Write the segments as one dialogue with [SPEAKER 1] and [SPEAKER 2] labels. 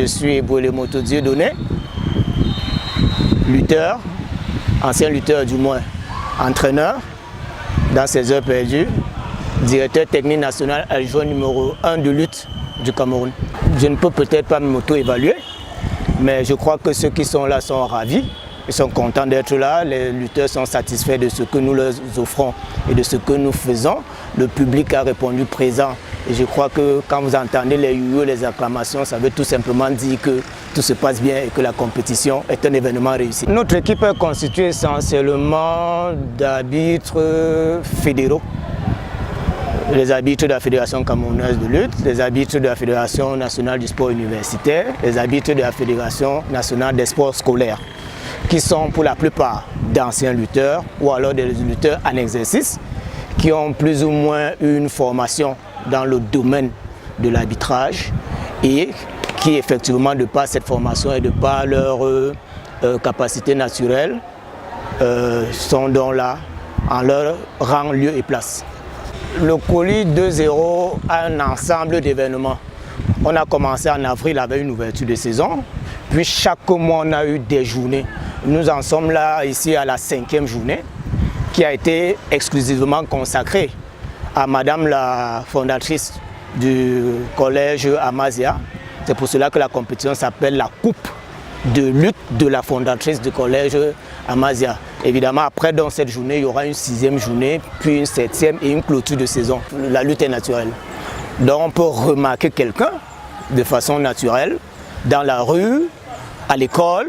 [SPEAKER 1] Je suis Boelemoto Dieudonné, lutteur, ancien lutteur du moins, entraîneur dans ses heures perdues, directeur technique national adjoint numéro 1 de lutte du Cameroun. Je ne peux peut-être pas m'auto-évaluer, mais je crois que ceux qui sont là sont ravis. Ils sont contents d'être là, les lutteurs sont satisfaits de ce que nous leur offrons et de ce que nous faisons. Le public a répondu présent et je crois que quand vous entendez les yo-yo, les acclamations, ça veut tout simplement dire que tout se passe bien et que la compétition est un événement réussi. Notre équipe est constituée essentiellement d'arbitres fédéraux. Les arbitres de la Fédération camerounaise de lutte, les arbitres de la Fédération nationale du sport universitaire, les arbitres de la Fédération nationale des sports scolaires, qui sont pour la plupart d'anciens lutteurs ou alors des lutteurs en exercice qui ont plus ou moins une formation dans le domaine de l'arbitrage et qui effectivement de par cette formation et de par leur capacité naturelle sont donc là en leur rang, lieu et place. Le colis 2-0 a un ensemble d'événements. On a commencé en avril avec une ouverture de saison, puis chaque mois on a eu des journées. Nous en sommes là ici à la 5e journée qui a été exclusivement consacrée à Madame la fondatrice du collège Amazia. C'est pour cela que la compétition s'appelle la Coupe de lutte de la fondatrice du collège Amazia. Évidemment, après dans cette journée, il y aura une 6e journée, puis une 7e et une clôture de saison. La lutte est naturelle. Donc on peut remarquer quelqu'un de façon naturelle dans la rue, à l'école,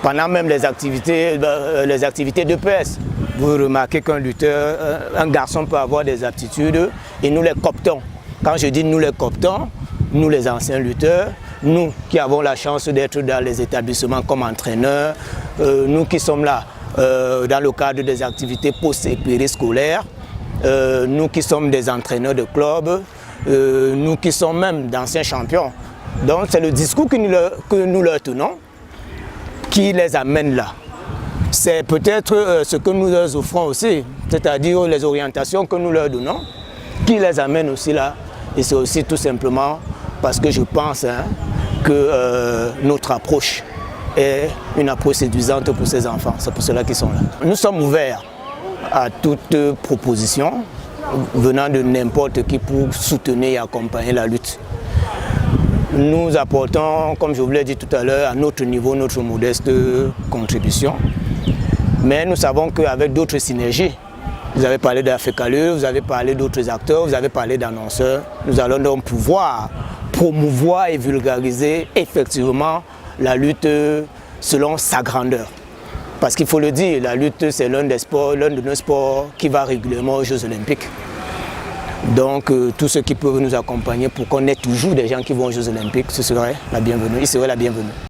[SPEAKER 1] pendant même les activités d'EPS. Vous remarquez qu'un lutteur, un garçon peut avoir des aptitudes et nous les cooptons. Quand je dis nous les cooptons, nous les anciens lutteurs, nous qui avons la chance d'être dans les établissements comme entraîneurs, nous qui sommes là dans le cadre des activités post- et périscolaires, nous qui sommes des entraîneurs de clubs, nous qui sommes même d'anciens champions. Donc c'est le discours que nous leur tenons qui les amène là. C'est peut-être ce que nous leur offrons aussi, c'est-à-dire les orientations que nous leur donnons, qui les amène aussi là. Et c'est aussi tout simplement parce que je pense que notre approche est une approche séduisante pour ces enfants. C'est pour cela qu'ils sont là. Nous sommes ouverts à toute proposition venant de n'importe qui pour soutenir et accompagner la lutte. Nous apportons, comme je vous l'ai dit tout à l'heure, à notre niveau, notre modeste contribution. Mais nous savons qu'avec d'autres synergies, vous avez parlé de la FECALE, vous avez parlé d'autres acteurs, vous avez parlé d'annonceurs, nous allons donc pouvoir promouvoir et vulgariser effectivement la lutte selon sa grandeur. Parce qu'il faut le dire, la lutte c'est l'un de nos sports qui va régulièrement aux Jeux Olympiques. Donc tous ceux qui peuvent nous accompagner pour qu'on ait toujours des gens qui vont aux Jeux Olympiques, ce serait la bienvenue, ils seraient la bienvenue.